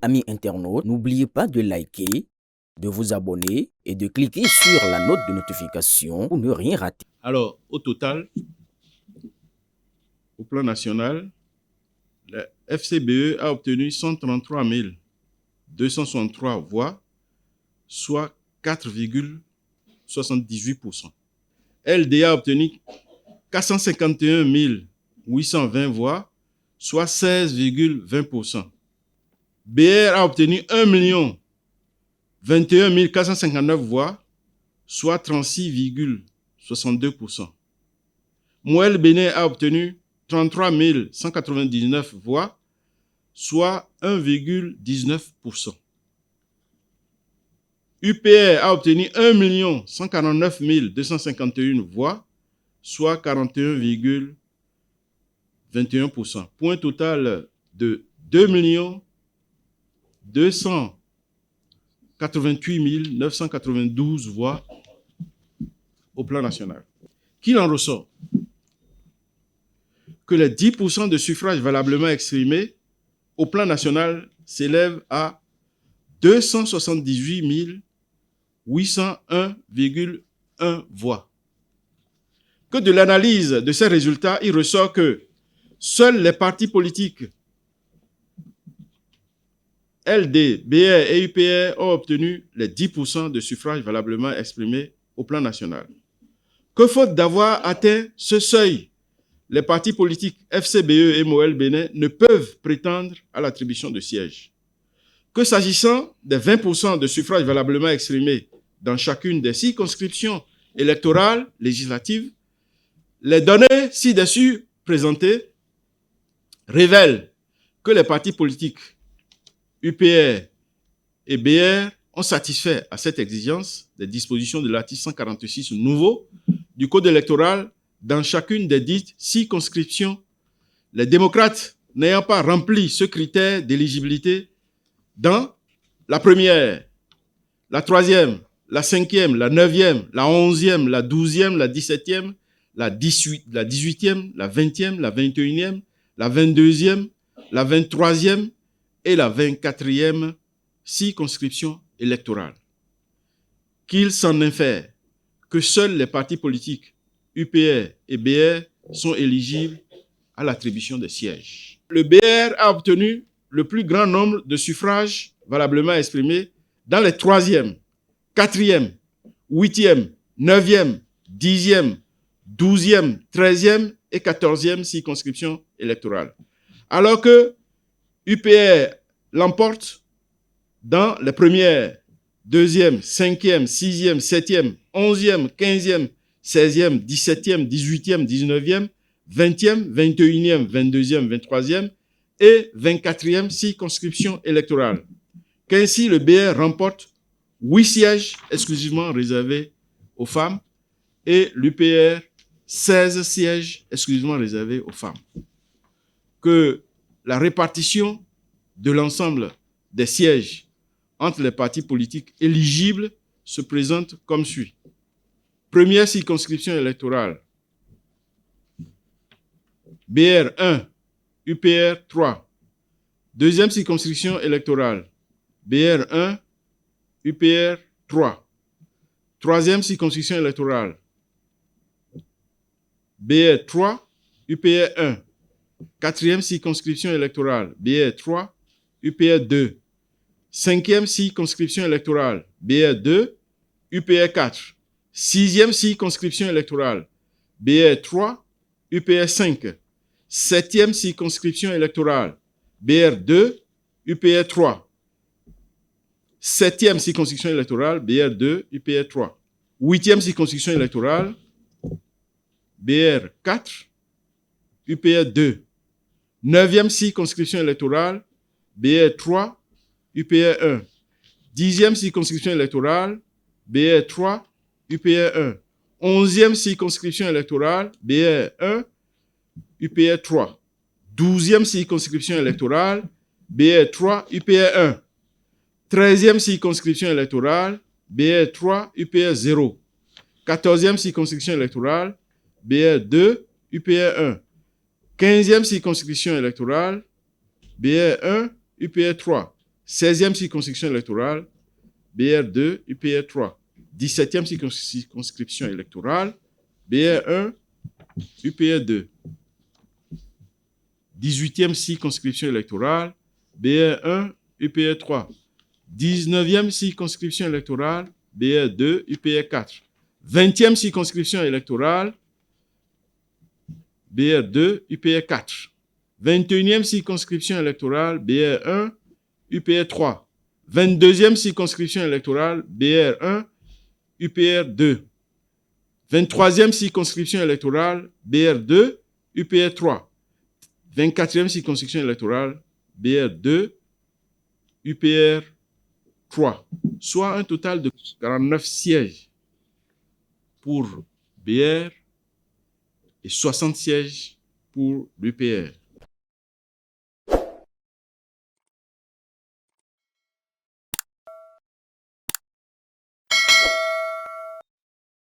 Amis internautes, n'oubliez pas de liker, de vous abonner et de cliquer sur la note de notification pour ne rien rater. Alors, au total, au plan national, le FCBE a obtenu 133 263 voix, soit 4,78%. LDA a obtenu 451 820 voix, soit 16,20%. BR a obtenu 1 021 459 voix, soit 36,62%. Moël Bénin a obtenu 33 199 voix, soit 1,19%. UPR a obtenu 1 149 251 voix, soit 41,21%. Point total de 2 288 992 voix au plan national. Qu'il en ressort que les 10% de suffrages valablement exprimés au plan national s'élèvent à 278 801,1 voix. Que de l'analyse de ces résultats, il ressort que seuls les partis politiques LD, BR et UPR ont obtenu les 10% de suffrages valablement exprimés au plan national. Que faute d'avoir atteint ce seuil, les partis politiques FCBE et Moël Bénin ne peuvent prétendre à l'attribution de sièges. Que s'agissant des 20% de suffrages valablement exprimés dans chacune des circonscriptions électorales législatives, les données ci-dessus présentées révèlent que les partis politiques UPR et BR ont satisfait à cette exigence des dispositions de l'article 146 nouveau du Code électoral dans chacune des dites circonscriptions, les démocrates n'ayant pas rempli ce critère d'éligibilité dans la première, la troisième, la cinquième, la neuvième, la 11e, la 12e, la 17e, la 18e, la 20e, la 21e, la 22e, la 23e et la 24e circonscription électorale. Qu'il s'en infère que seuls les partis politiques UPR et BR sont éligibles à l'attribution des sièges. Le BR a obtenu le plus grand nombre de suffrages valablement exprimés dans les 3e, 4e, 8e, 9e, 10e, 12e, 13e et 14e circonscriptions électorales. Alors que UPR l'emporte dans les premières, 2e, 5e, 6e, 7e, 11e, 15e, 16e, 17e, 18e, 19e, 20e, 21e, 22e, 23e et 24e circonscription électorale. Qu'ainsi le BR remporte 8 sièges exclusivement réservés aux femmes et l'UPR 16 sièges exclusivement réservés aux femmes. Que la répartition de l'ensemble des sièges entre les partis politiques éligibles se présente comme suit. Première circonscription électorale, BR 1, UPR 3. Deuxième circonscription électorale, BR 1, UPR 3. Troisième circonscription électorale, BR 3, UPR 1. Quatrième circonscription électorale, BR 3, UPR 2. Cinquième circonscription électorale, BR 2, UPR 4. Sixième circonscription électorale, BR 3, UPR 5. Septième circonscription électorale, BR 2, UPR 3. Septième circonscription électorale, BR 2, UPR 3. Huitième circonscription électorale, BR 4, UPR 2. Neuvième circonscription électorale, BR 3, UPR 1. Dixième circonscription électorale, BR 3, UPR 1. Onzième circonscription électorale, BR 1, UPR 3. Douzième circonscription électorale, BR 3, UPR 1. Treizième circonscription électorale, BR 3, UPR 0. Quatorzième circonscription électorale, BR 2, UPR 1. Quinzième circonscription électorale, BR 1, UPR 3. 16e circonscription électorale, BR2, UPR 3. 17e circonscription électorale, BR1, UPR 2. 18e circonscription électorale, BR1, UPR 3. 19e circonscription électorale, BR2, UPR 4. 20e circonscription électorale, BR2, UPR 4. 21e circonscription électorale, BR1, UPR 3. 22e circonscription électorale, BR1, UPR 2. 23e circonscription électorale, BR2, UPR 3. 24e circonscription électorale, BR2, UPR 3. Soit un total de 49 sièges pour BR et 60 sièges pour l'UPR.